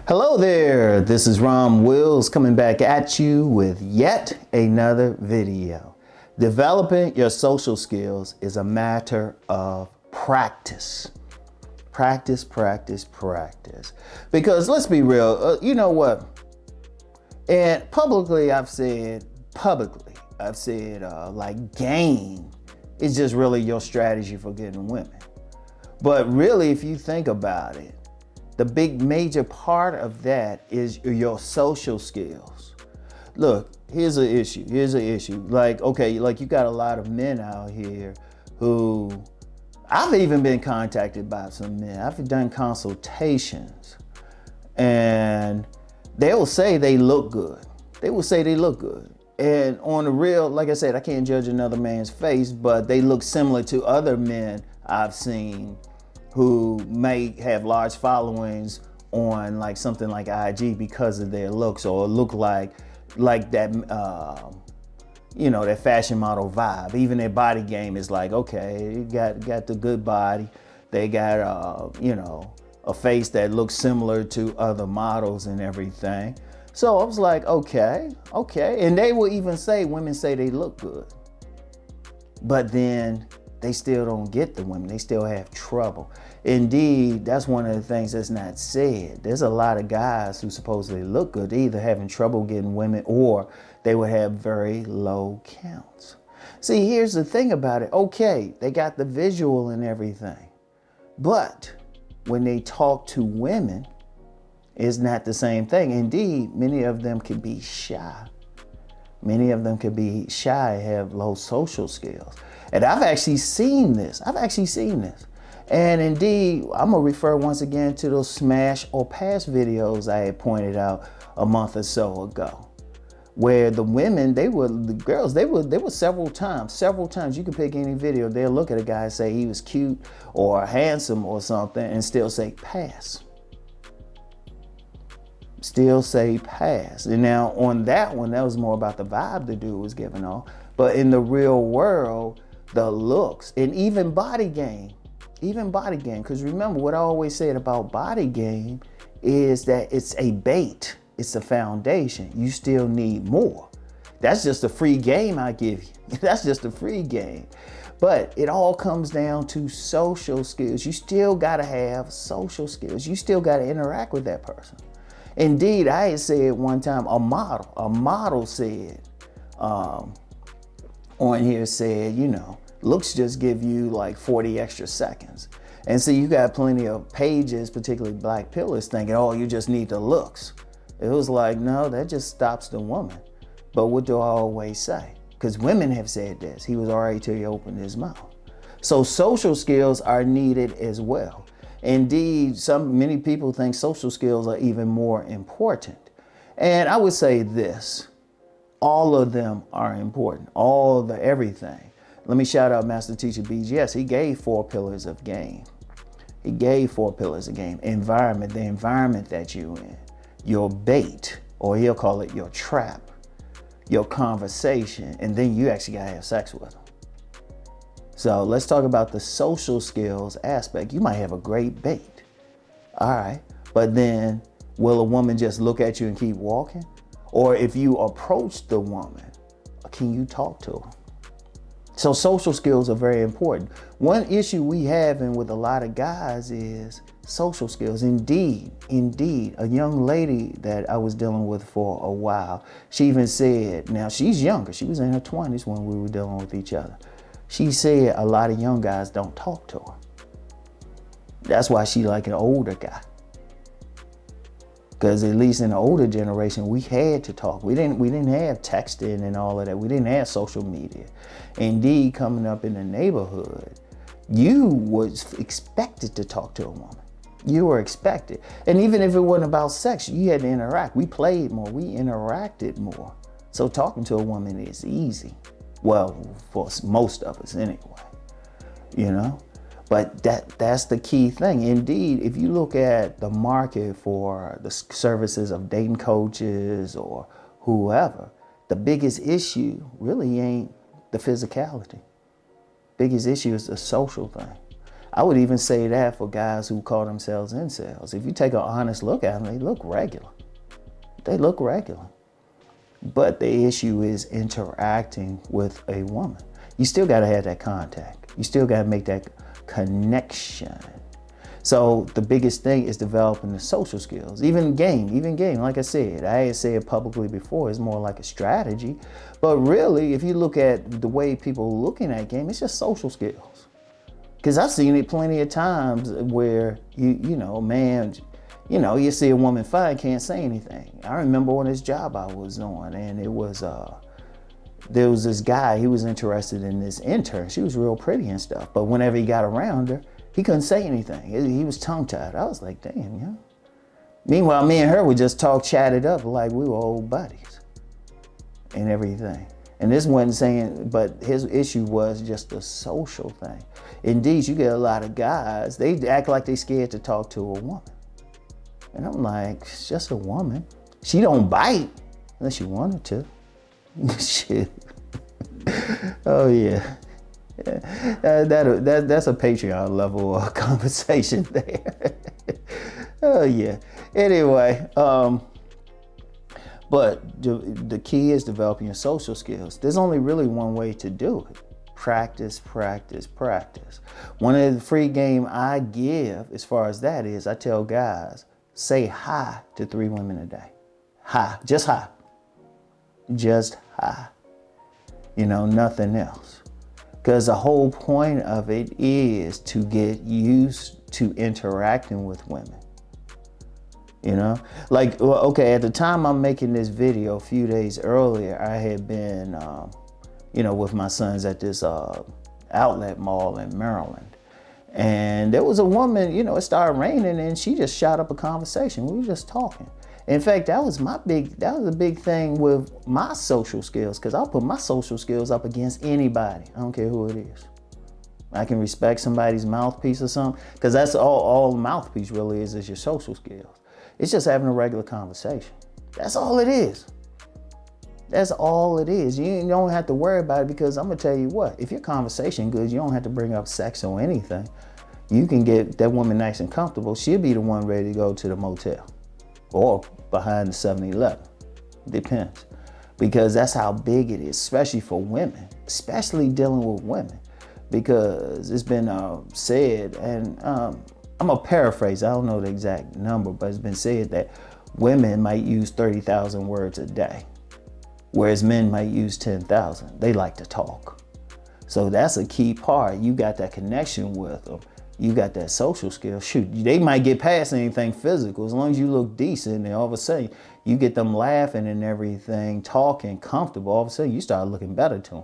Hello there, this is Rom Wills coming back at you with yet another video. Developing your social skills is a matter of practice. Practice, practice, practice. Because let's be real, you know what? And publicly I've said, like game is just really your strategy for getting women. But really, if you think about it, the big major part of that is your social skills. Look, here's an issue. Like, okay, like you got a lot of men out here who, I've even been contacted by some men. I've done consultations and they will say they look good. And on the real, like I said, I can't judge another man's face, but they look similar to other men I've seen who may have large followings on like something like IG because of their looks, or look like that, that fashion model vibe. Even their body game is like, okay, you got the good body. They got, a face that looks similar to other models and everything. So I was like, okay. And they will even say, women say they look good, but then they still don't get the women. They still have trouble. Indeed, that's one of the things that's not said. There's a lot of guys who supposedly look good. They either having trouble getting women or they would have very low counts. See, here's the thing about it. Okay, they got the visual and everything, but when they talk to women, it's not the same thing. Indeed, many of them can be shy. Have low social skills. And I've actually seen this. And indeed, I'm gonna refer once again to those smash or pass videos I had pointed out a month or so ago, where the women, they were several times. You can pick any video. They'll look at a guy and say he was cute or handsome or something and still say pass. And now on that one, that was more about the vibe the dude was giving off. But in the real world, the looks and even body game, because remember what I always said about body game is that it's a bait, it's a foundation. You still need more. That's just a free game I give you. That's just a free game. But it all comes down to social skills. You still gotta have social skills. You still gotta interact with that person. Indeed, I had said one time, a model said, on here said, looks just give you like 40 extra seconds. And so you got plenty of pages, particularly black pillars, thinking, oh, you just need the looks. It was like, no, that just stops the woman. But what do I always say? Because women have said this. He was all right till he opened his mouth. So social skills are needed as well. Indeed, many people think social skills are even more important. And I would say this, all of them are important, everything. Let me shout out Master Teacher BGS. He gave 4 pillars of game. Environment, the environment that you're in, your bait, or he'll call it your trap, your conversation, and then you actually gotta have sex with them. So let's talk about the social skills aspect. You might have a great bait, all right, but then will a woman just look at you and keep walking? Or if you approach the woman, can you talk to her? So social skills are very important. One issue we have with a lot of guys is social skills. Indeed, a young lady that I was dealing with for a while, she even said, now she's younger, she was in her 20s when we were dealing with each other. She said a lot of young guys don't talk to her. That's why she like an older guy. Because at least in the older generation, we had to talk. We didn't have texting and all of that. We didn't have social media. Indeed, coming up in the neighborhood, you was expected to talk to a woman. You were expected. And even if it wasn't about sex, you had to interact. We played more, we interacted more. So talking to a woman is easy. Well, for most of us anyway, But that's the key thing. Indeed, if you look at the market for the services of dating coaches or whoever, the biggest issue really ain't the physicality. Biggest issue is the social thing. I would even say that for guys who call themselves incels. If you take an honest look at them, they look regular. They look regular. But the issue is interacting with a woman. You still got to have that contact. You still got to make that connection. So the biggest thing is developing the social skills. Even game, like I said, I ain't said it publicly before, it's more like a strategy. But really, if you look at the way people are looking at game, it's just social skills. Because I've seen it plenty of times where, you know, man, you know, you see a woman fight, can't say anything. I remember on this job I was on, and it was, there was this guy, he was interested in this intern. She was real pretty and stuff, but whenever he got around her, he couldn't say anything. He was tongue-tied. I was like, damn, yeah. Meanwhile, me and her would just talk, chatted up like we were old buddies and everything. And this wasn't saying, but his issue was just the social thing. Indeed, you get a lot of guys, they act like they scared to talk to a woman. And I'm like, it's just a woman. She don't bite unless you wanted to. Shit. Oh yeah. That's a Patreon level conversation there. Oh yeah. Anyway, but the key is developing your social skills. There's only really one way to do it. Practice, practice, practice. One of the free game I give as far as that is, I tell guys, say hi to 3 women a day. Hi, just hi. Just hi. You know, nothing else. Because the whole point of it is to get used to interacting with women. You know, like, okay, at the time I'm making this video, a few days earlier, I had been, you know, with my sons at this outlet mall in Maryland. And there was a woman, you know, it started raining and she just shot up a conversation. We were just talking. In fact, that was a big thing with my social skills, because I'll put my social skills up against anybody. I don't care who it is. I can respect somebody's mouthpiece or something, because that's all mouthpiece really is your social skills. It's just having a regular conversation. That's all it is. That's all it is. You don't have to worry about it, because I'm gonna tell you what, if your conversation good, you don't have to bring up sex or anything. You can get that woman nice and comfortable. She'll be the one ready to go to the motel or behind the 7-Eleven. Depends. Because that's how big it is, especially for women, especially dealing with women. Because it's been said, and I'm gonna paraphrase, I don't know the exact number, but it's been said that women might use 30,000 words a day, whereas men might use 10,000. They like to talk. So that's a key part. You got that connection with them. You got that social skill. Shoot, they might get past anything physical as long as you look decent, and all of a sudden you get them laughing and everything, talking, comfortable. All of a sudden you start looking better to them.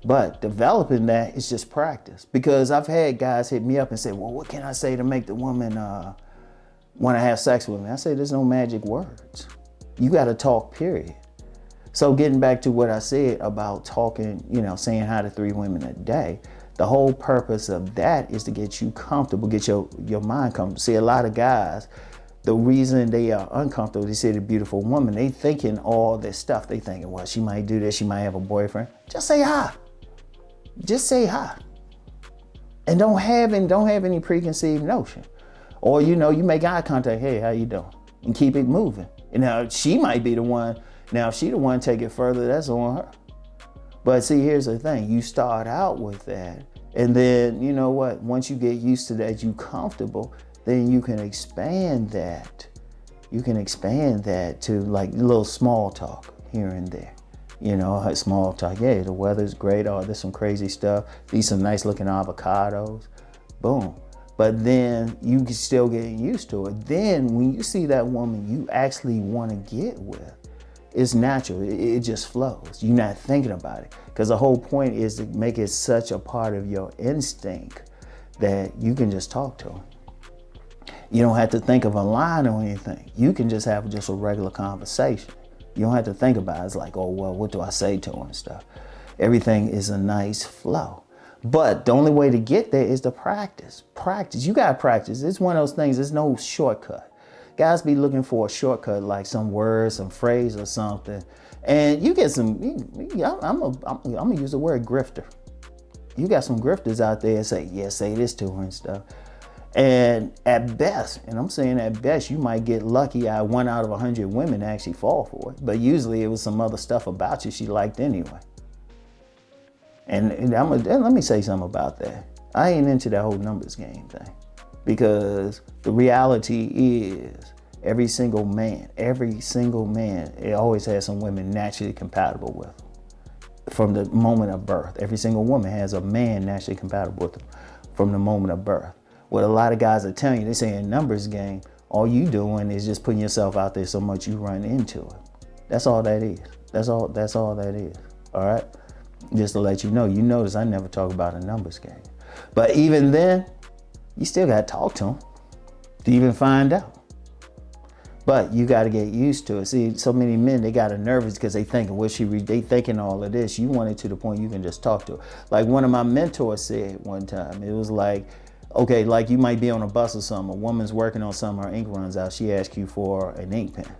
But developing that is just practice, because I've had guys hit me up and say, well, what can I say to make the woman want to have sex with me? I say, there's no magic words. You got to talk, period. So getting back to what I said about talking, you know, saying hi to 3 women a day, the whole purpose of that is to get you comfortable, get your mind comfortable. See, a lot of guys, the reason they are uncomfortable, they see the beautiful woman, they thinking all this stuff. They thinking, well, she might do this, she might have a boyfriend. Just say hi. Just say hi. And don't have any preconceived notion. Or, you know, you make eye contact, hey, how you doing? And keep it moving. And now she might be the one, now if she the one take it further, that's on her. But see, here's the thing, you start out with that, and then, you know what, once you get used to that, you comfortable, then you can expand that. You can expand that to like a little small talk here and there. You know, small talk, yeah, the weather's great, oh, there's some crazy stuff, these some nice looking avocados, boom. But then you can still get used to it. Then when you see that woman you actually want to get with, it's natural, it just flows. You're not thinking about it. Because the whole point is to make it such a part of your instinct that you can just talk to them. You don't have to think of a line or anything. You can just have just a regular conversation. You don't have to think about it. It's like, oh, well, what do I say to her and stuff? Everything is a nice flow. But the only way to get there is to practice. Practice, you gotta practice. It's one of those things, there's no shortcut. Guys be looking for a shortcut, like some word, some phrase or something. And you get some, I'm gonna use the word grifter. you got some grifters out there and say, yeah, say this to her and stuff. And at best, and I'm saying at best, you might get lucky at 1 out of 100 women actually fall for it. But usually it was some other stuff about you she liked anyway. And let me say something about that. I ain't into that whole numbers game thing, because the reality is every single man, it always has some women naturally compatible with them. From the moment of birth, every single woman has a man naturally compatible with them from the moment of birth. What a lot of guys are telling you, they say in numbers game, all you doing is just putting yourself out there so much you run into it. That's all that is. That's all that is. All right? Just to let you know, you notice I never talk about a numbers game. But even then, you still got to talk to them to even find out. But you got to get used to it. See, so many men, they got nervous because they thinking, they thinking all of this. You want it to the point you can just talk to her. Like one of my mentors said one time, it was like, okay, like you might be on a bus or something. A woman's working on something, her ink runs out. She asks you for an ink pen.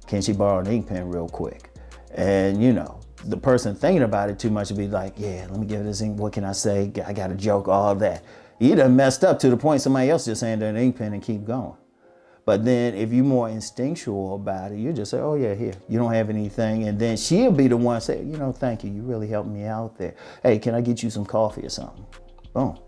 Can she borrow an ink pen real quick? And you know, the person thinking about it too much would be like, yeah, let me give her this ink. What can I say? I got a joke, all that. You done messed up to the point somebody else just hand her an ink pen and keep going. But then if you're more instinctual about it, you just say, oh yeah, here, you don't have anything. And then she'll be the one say, you know, thank you. You really helped me out there. Hey, can I get you some coffee or something? Boom.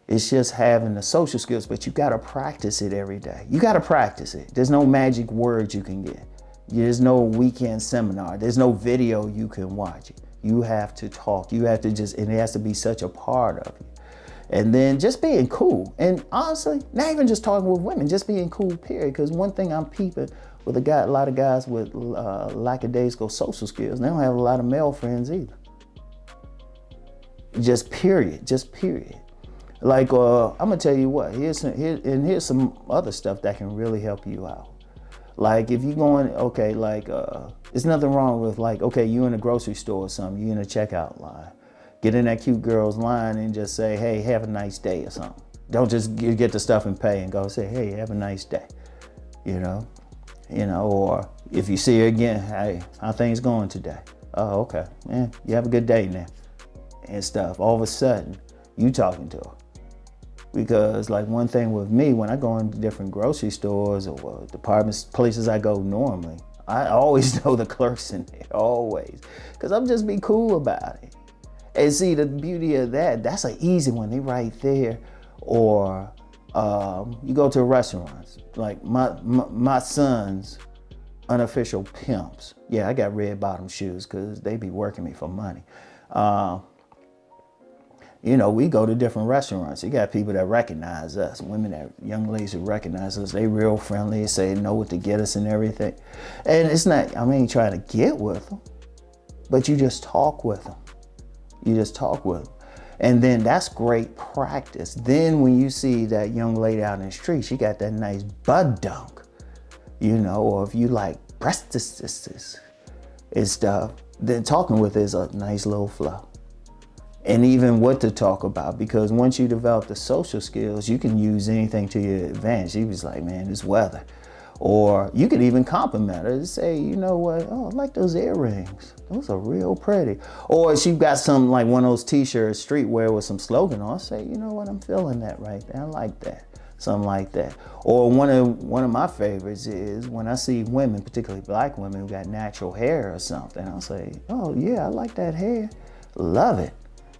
It's just having the social skills, but you got to practice it every day. You got to practice it. There's no magic words you can get. There's no weekend seminar. There's no video you can watch. You have to talk. You have to and it has to be such a part of you. And then just being cool. And honestly, not even just talking with women, just being cool, period. Because one thing I'm peeping with a lot of guys with lackadaisical social skills, they don't have a lot of male friends either. Just period. Like, I'm gonna tell you what, here's some other stuff that can really help you out. Like if you're going, okay, like, there's nothing wrong with like, okay, you in a grocery store or something, you in a checkout line. Get in that cute girl's line and just say, hey, have a nice day or something. Don't just get the stuff and pay and go say, hey, have a nice day. You know, or if you see her again, hey, how things going today? Oh, okay, you have a good day now and stuff. All of a sudden, you talking to her. Because like one thing with me, when I go into different grocery stores or departments, places I go normally, I always know the clerks in there, always. Because I'm just be cool about it. And see, the beauty of that's an easy one, they right there. Or you go to restaurants, like my son's unofficial pimps. Yeah, I got red bottom shoes because they be working me for money. You know, we go to different restaurants. You got people that recognize us, young ladies who recognize us. They real friendly, say know what to get us and everything. And it's not, I mean, trying to get with them, but you just talk with them. And then that's great practice. Then when you see that young lady out in the street, she got that nice butt dunk, you know, or if you like breastises and stuff, then talking with her is a nice little flow. And even what to talk about, because once you develop the social skills, you can use anything to your advantage. She was like, man, this weather. Or you could even compliment her and say, you know what, oh, I like those earrings. Those are real pretty. Or she got some, like one of those t-shirts, streetwear with some slogan on, say, you know what, I'm feeling that right there. I like that. Something like that. Or one of my favorites is when I see women, particularly black women who got natural hair or something, I'll say, oh yeah, I like that hair. Love it.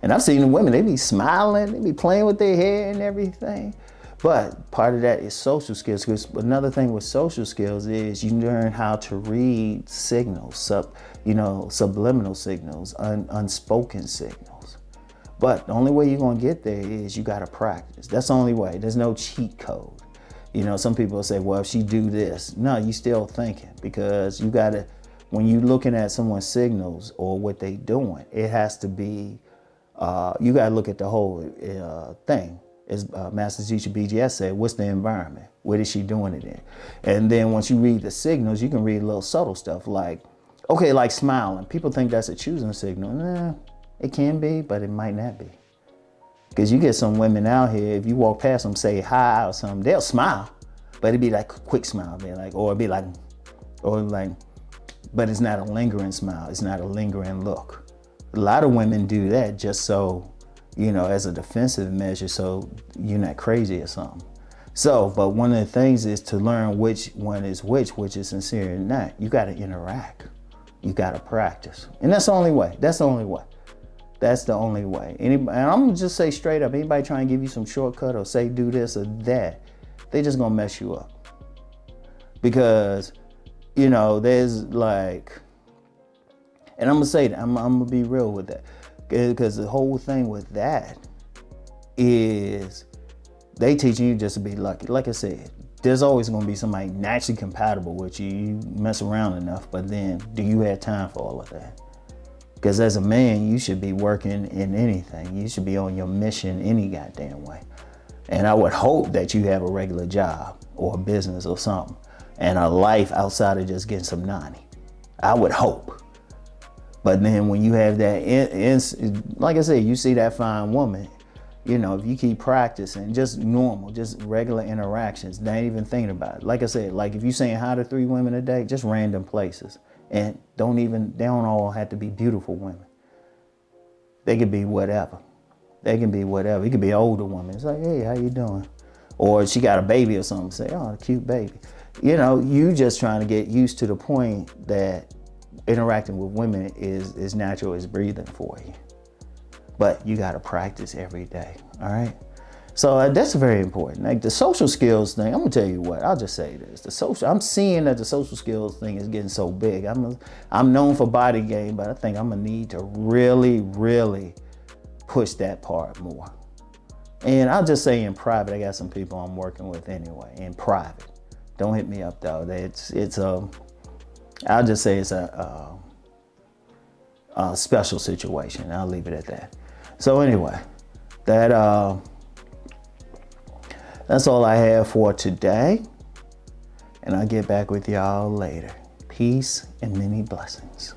And I've seen the women, they be smiling, they be playing with their hair and everything. But part of that is social skills, because another thing with social skills is you learn how to read signals, subliminal signals, unspoken signals. But the only way you're gonna get there is you gotta practice. That's the only way, there's no cheat code. You know, some people say, well, if she do this. No, you still thinking, because you gotta, when you're looking at someone's signals or what they doing, it has to be, you got to look at the whole thing. As Master Teacher BGS said, what's the environment? What is she doing it in? And then once you read the signals, you can read a little subtle stuff like, okay, like smiling. People think that's a choosing signal. Nah, it can be, but it might not be. Because you get some women out here, if you walk past them, say hi or something, they'll smile, but it'd be like a quick smile, but it's not a lingering smile. It's not a lingering look. A lot of women do that just so, as a defensive measure, so you're not crazy or something. So, but one of the things is to learn which one is which is sincere and not. You got to interact. You got to practice. And that's the only way. That's the only way. That's the only way. Anybody, and I'm going to just say straight up, anybody trying to give you some shortcut or say do this or that, they just going to mess you up. Because, there's like, and I'm going to say that, I'm going to be real with that. Because the whole thing with that is they teaching you just to be lucky. Like I said, there's always going to be somebody naturally compatible with you. You mess around enough, but then do you have time for all of that? Because as a man, you should be working in anything. You should be on your mission any goddamn way. And I would hope that you have a regular job or a business or something and a life outside of just getting some nani. I would hope. But then when you have that, like I said, you see that fine woman, if you keep practicing, just normal, just regular interactions, not even thinking about it. Like I said, like if you're saying hi to 3 women a day, just random places. And they don't all have to be beautiful women. They could be whatever. They can be whatever. It could be an older woman. It's like, hey, how you doing? Or she got a baby or something. Say, oh, a cute baby. You just trying to get used to the point that interacting with women is natural, is breathing for you. But you got to practice every day, all right? So that's very important. Like the social skills thing, I'm gonna tell you what, I'll just say this. I'm seeing that the social skills thing is getting so big. I'm known for body game, but I think I'm gonna need to really, really push that part more. And I'll just say in private, I got some people I'm working with anyway, in private. Don't hit me up though. I'll just say it's a special situation. I'll leave it at that. So anyway, that's all I have for today. And I'll get back with y'all later. Peace and many blessings.